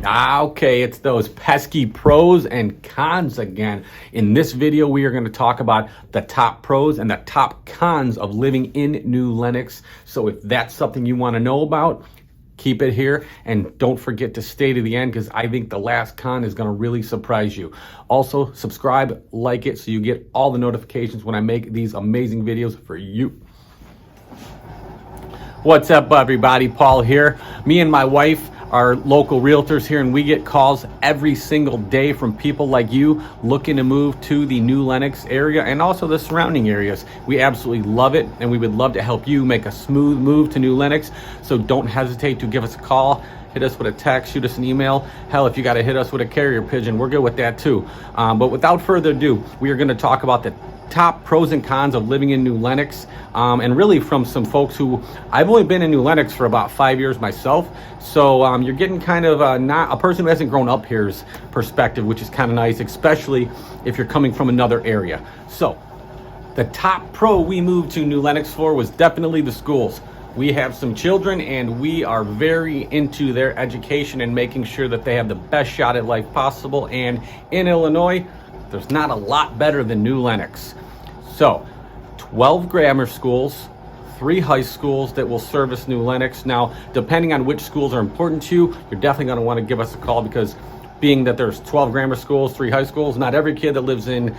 Okay, it's those pesky pros and cons again. In this video, we are going to talk about the top pros and the top cons of living in New Lenox. So if that's something you want to know about, keep it here and don't forget to stay to the end because I think the last con is going to really surprise you. Also, subscribe, like it so you get all the notifications when I make these amazing videos for you. What's up, everybody? Paul here. Me and my wife are local realtors here, and we get calls every single day from people like you looking to move to the New Lenox area and also the surrounding areas. We absolutely love it, and we would love to help you make a smooth move to New Lenox. So don't hesitate to give us a call, hit us with a text, shoot us an email. Hell, if you got to hit us with a carrier pigeon, we're good with that too. But without further ado, we are going to talk about the top pros and cons of living in New Lenox, and really from some folks who I've only been in New Lenox for about 5 years myself. So you're getting kind of not a person who hasn't grown up here's perspective, which is kind of nice, especially if you're coming from another area. So the top pro we moved to New Lenox for was definitely the schools. We have some children and we are very into their education and making sure that they have the best shot at life possible. And in Illinois, there's not a lot better than New Lenox. So 12 grammar schools, 3 high schools that will service New Lenox. Now, depending on which schools are important to you, you're definitely going to want to give us a call, because being that there's 12 grammar schools, 3 high schools, not every kid that lives in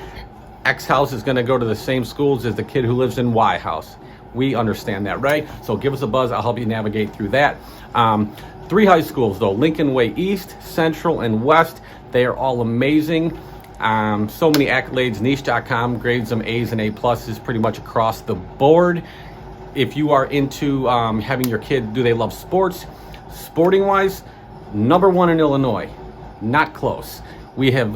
X house is going to go to the same schools as the kid who lives in Y house. We understand that, right? So give us a buzz. I'll help you navigate through that. 3 high schools, though: Lincoln Way East, Central, and West. They are all amazing. So many accolades. Niche.com grades them A's and A pluses pretty much across the board. If you are into having your kid, do they love sports? Sporting wise, #1 in Illinois, not close. We have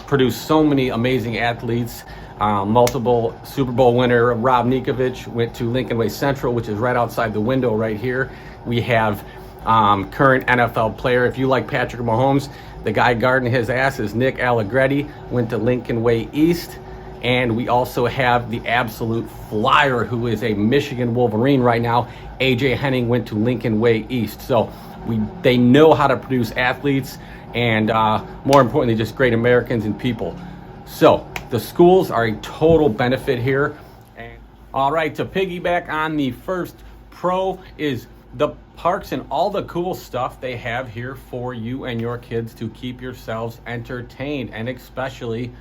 produced so many amazing athletes. Multiple Super Bowl winner Rob Nikovic went to Lincoln Way Central, which is right outside the window right here. We have current NFL player. If you like Patrick Mahomes, the guy guarding his ass is Nick Allegretti, went to Lincoln Way East. And we also have the absolute flyer, who is a Michigan Wolverine right now. AJ Henning went to Lincoln Way East. So they know how to produce athletes and more importantly, just great Americans and people. So the schools are a total benefit here. And all right, to piggyback on the first pro is the parks and all the cool stuff they have here for you and your kids to keep yourselves entertained, and especially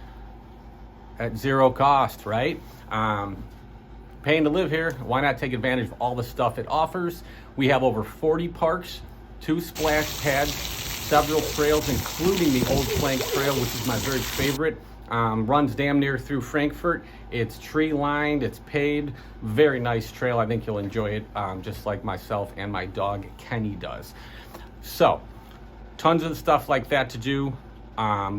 at zero cost, right? Paying to live here, why not take advantage of all the stuff it offers? We have over 40 parks, 2 splash pads, several trails, including the Old Plank Trail, which is my very favorite. Runs damn near through Frankfort. It's tree lined, it's paved, very nice trail. I think you'll enjoy it, just like myself and my dog Kenny does. So tons of stuff like that to do.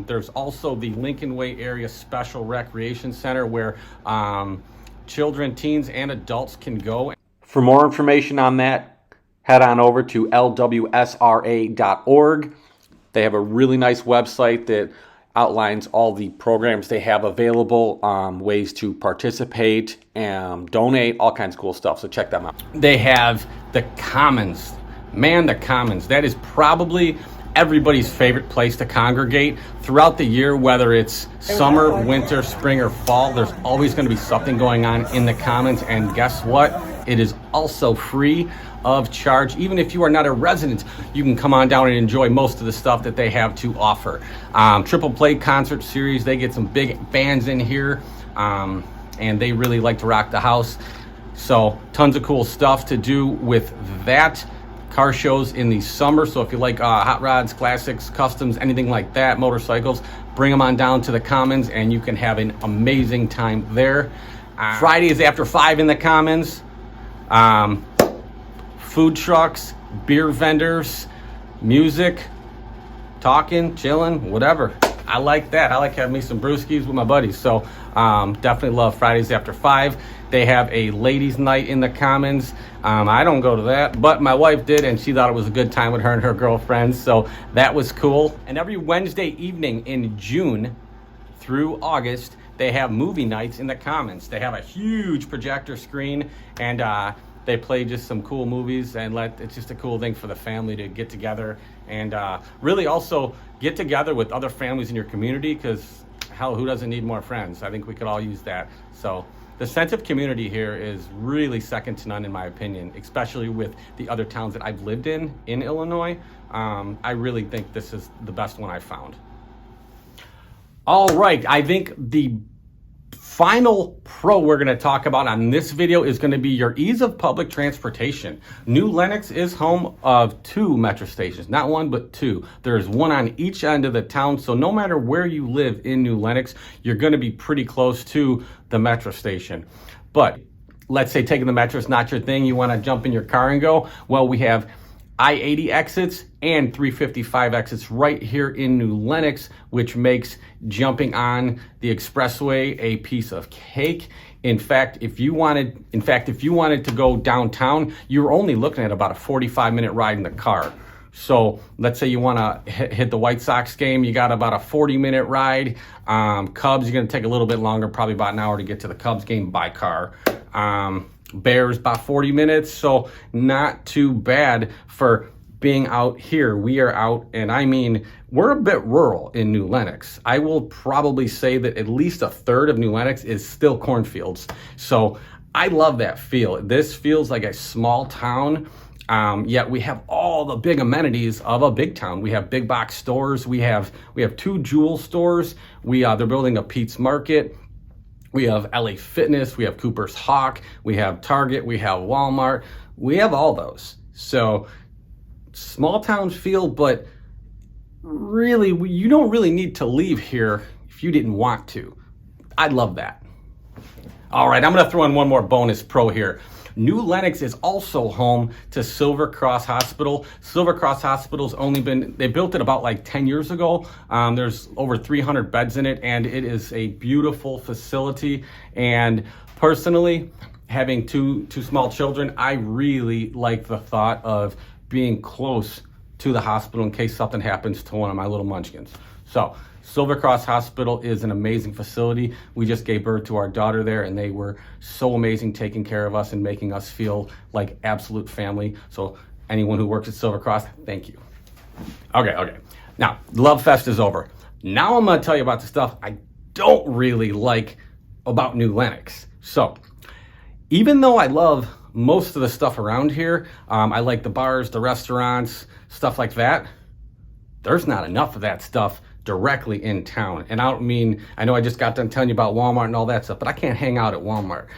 There's also the Lincoln Way Area Special Recreation Center where children, teens, and adults can go. For more information on that, head on over to lwsra.org. They have a really nice website that outlines all the programs they have available, ways to participate and donate, all kinds of cool stuff. So check them out. They have the Commons. Man, the Commons. That is probably everybody's favorite place to congregate throughout the year, whether it's summer, winter, spring, or fall. There's always going to be something going on in the Commons, and guess what? It is also free of charge. Even if you are not a resident, you can come on down and enjoy most of the stuff that they have to offer. Triple Play Concert Series, they get some big bands in here, and they really like to rock the house. So tons of cool stuff to do with that. Car shows in the summer, so if you like hot rods, classics, customs, anything like that, motorcycles, bring them on down to the Commons and you can have an amazing time there. Fridays after 5 in the Commons. Food trucks, beer vendors, music, talking, chilling, whatever. I like that. I like having me some brewskis with my buddies. So definitely love Fridays after 5. They have a ladies' night in the Commons. I don't go to that, but my wife did, and she thought it was a good time with her and her girlfriends. So that was cool. And every Wednesday evening in June through August, they have movie nights in the Commons. They have a huge projector screen, and They play just some cool movies, and it's just a cool thing for the family to get together and really also get together with other families in your community, because hell, who doesn't need more friends? I think we could all use that. So the sense of community here is really second to none in my opinion, especially with the other towns that I've lived in Illinois. I really think this is the best one I've found. All right, I think the final pro we're going to talk about on this video is going to be your ease of public transportation. New Lenox is home of 2 metro stations, not 1 but 2. There's one on each end of the town, so no matter where you live in New Lenox, you're going to be pretty close to the metro station. But let's say taking the metro is not your thing, you want to jump in your car and go, well, we have I-80 exits and 355 exits right here in New Lenox, which makes jumping on the expressway a piece of cake. In fact, if you wanted to go downtown, you're only looking at about a 45-minute ride in the car. So let's say you want to hit the White Sox game, you got about a 40-minute ride. Cubs, you're going to take a little bit longer, probably about an hour to get to the Cubs game by car. Bears about 40 minutes, so not too bad for being out here. We are out, and I mean, we're a bit rural in New Lenox. I will probably say that at least a third of New Lenox is still cornfields. So I love that feel. This feels like a small town, yet we have all the big amenities of a big town. We have big box stores. We have 2 jewel stores. They're building a Pete's Market. We have LA Fitness, we have Cooper's Hawk, we have Target, we have Walmart, we have all those. So small town feel, but really, you don't really need to leave here if you didn't want to. I love that. All right, I'm gonna throw in one more bonus pro here. New Lenox is also home to Silver Cross Hospital. Silver Cross Hospital's they built it about like 10 years ago. There's over 300 beds in it, and it is a beautiful facility. And personally, having two small children, I really like the thought of being close to the hospital in case something happens to one of my little munchkins. So Silver Cross Hospital is an amazing facility. We just gave birth to our daughter there, and they were so amazing taking care of us and making us feel like absolute family. So anyone who works at Silver Cross, thank you. Okay. Now, Love Fest is over. Now I'm gonna tell you about the stuff I don't really like about New Lenox. So even though I love most of the stuff around here, I like the bars, the restaurants, stuff like that, there's not enough of that stuff directly in town. And I know I just got done telling you about Walmart and all that stuff, but I can't hang out at Walmart.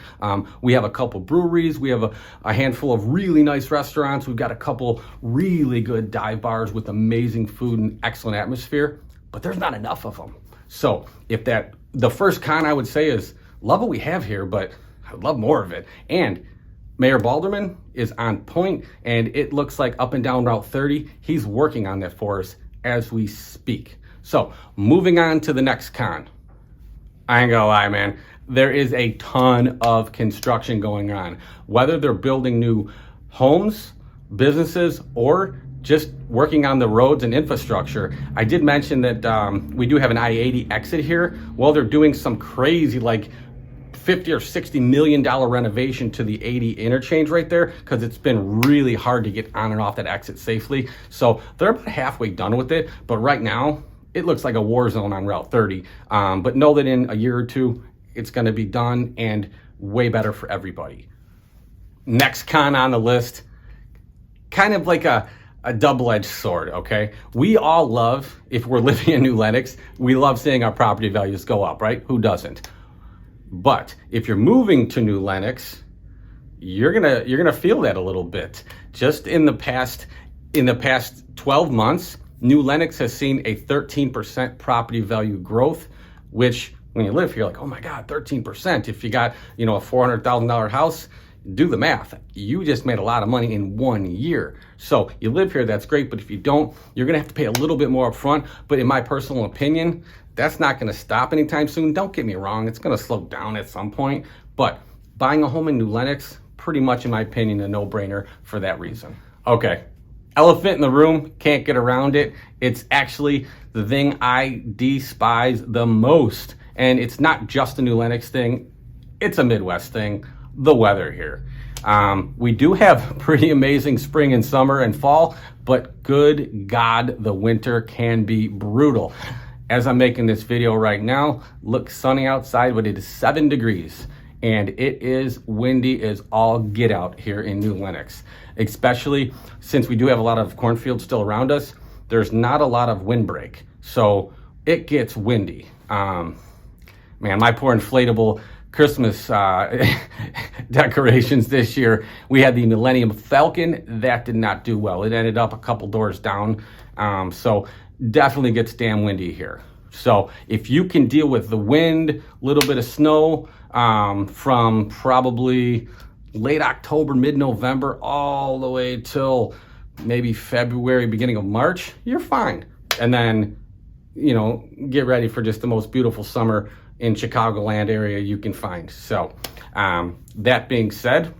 We have a couple breweries, we have a handful of really nice restaurants, we've got a couple really good dive bars with amazing food and excellent atmosphere, but there's not enough of them. So the first con I would say is, love what we have here, but I'd love more of it. And Mayor Balderman is on point, and it looks like up and down Route 30, he's working on that for us as we speak. So moving on to the next con. I ain't gonna lie, man. There is a ton of construction going on. Whether they're building new homes, businesses, or just working on the roads and infrastructure. I did mention that we do have an I-80 exit here. Well, they're doing some crazy like $50 or $60 million renovation to the 80 interchange right there, because it's been really hard to get on and off that exit safely. So they're about halfway done with it, but right now it looks like a war zone on Route 30. But know that in a year or two, it's gonna be done and way better for everybody. Next con on the list, kind of like a double-edged sword, okay? We all love, if we're living in New Lenox, we love seeing our property values go up, right? Who doesn't? But if you're moving to New Lenox, you're gonna feel that a little bit. Just in the past 12 months, New Lenox has seen a 13% property value growth, which when you live here, you're like, oh my God, 13%. If you got, a $400,000 house, do the math. You just made a lot of money in 1 year. So you live here, that's great. But if you don't, you're gonna have to pay a little bit more up front. But in my personal opinion, that's not gonna stop anytime soon. Don't get me wrong, it's gonna slow down at some point. But buying a home in New Lenox, pretty much in my opinion, a no-brainer for that reason. Okay. Elephant in the room, can't get around it. It's actually the thing I despise the most. And it's not just a New Lenox thing, it's a Midwest thing, the weather here. We do have pretty amazing spring and summer and fall, but good God, the winter can be brutal. As I'm making this video right now, looks sunny outside, but it is 7 degrees. And it is windy as all get out here in New Lenox, especially since we do have a lot of cornfields still around us. There's not a lot of windbreak, so it gets windy. Man, my poor inflatable Christmas decorations this year, we had the Millennium Falcon. That did not do well. It ended up a couple doors down, so definitely gets damn windy here. So if you can deal with the wind, a little bit of snow, from probably late October, mid-November, all the way till maybe February, beginning of March, you're fine. And then, you know, get ready for just the most beautiful summer in Chicagoland area you can find. So that being said,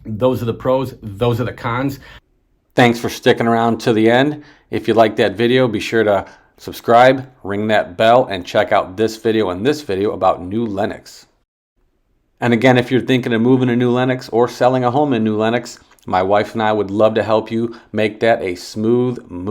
those are the pros, those are the cons. Thanks for sticking around to the end. If you like that video, be sure to subscribe, ring that bell, and check out this video and this video about New Lenox. And again, if you're thinking of moving to New Lenox or selling a home in New Lenox, my wife and I would love to help you make that a smooth move.